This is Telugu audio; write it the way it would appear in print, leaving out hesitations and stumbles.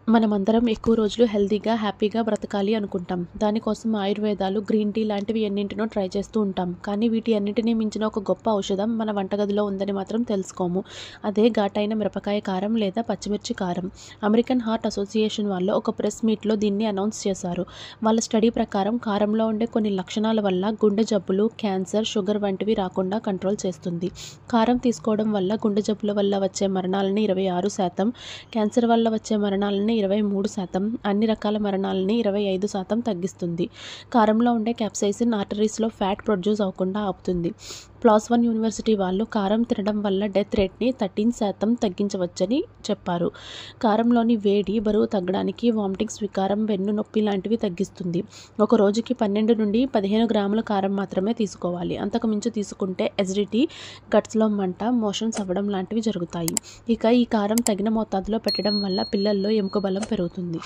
మనమందరం ఎక్కువ రోజులు హెల్తీగా, హ్యాపీగా బ్రతకాలి అనుకుంటాం. దానికోసం ఆయుర్వేదాలు, గ్రీన్ టీ లాంటివి ఎన్నింటినో ట్రై చేస్తూ ఉంటాం. కానీ వీటి అన్నిటిని మించిన ఒక గొప్ప ఔషధం మన వంటగదిలో ఉందని మాత్రం తెలుసుకోము. అదే ఘాటైన మిరపకాయ కారం లేదా పచ్చిమిర్చి కారం. అమెరికన్ హార్ట్ అసోసియేషన్ వాళ్ళు ఒక ప్రెస్ మీట్లో దీన్ని అనౌన్స్ చేశారు. వాళ్ళ స్టడీ ప్రకారం కారంలో ఉండే కొన్ని లక్షణాల వల్ల గుండె జబ్బులు, క్యాన్సర్, షుగర్ వంటివి రాకుండా కంట్రోల్ చేస్తుంది. కారం తీసుకోవడం వల్ల గుండె జబ్బుల వల్ల వచ్చే మరణాలని 26%, క్యాన్సర్ వల్ల వచ్చే మరణాలని 23%, అన్ని రకాల మరణాలని 25% తగ్గిస్తుంది. కారంలో ఉండే క్యాప్సైసిన్ ఆర్టరీస్లో ఫ్యాట్ ప్రొడ్యూస్ అవ్వకుండా ఆపుతుంది. PLOS ONE యూనివర్సిటీ వాళ్ళు కారం తినడం వల్ల డెత్ రేట్ని 13% తగ్గించవచ్చని చెప్పారు. కారంలోని వేడి బరువు తగ్గడానికి, వామిటింగ్స్, వికారం, వెన్ను నొప్పి లాంటివి తగ్గిస్తుంది. ఒక రోజుకి 12 నుండి 15 గ్రాముల కారం మాత్రమే తీసుకోవాలి. అంతకు మించి తీసుకుంటే ఎసిడిటీ, గట్స్లో మంట, మోషన్స్ అవ్వడం లాంటివి జరుగుతాయి. ఇక ఈ కారం తగిన మోతాదులో పెట్టడం వల్ల పిల్లల్లో ఎముక బలం పెరుగుతుంది.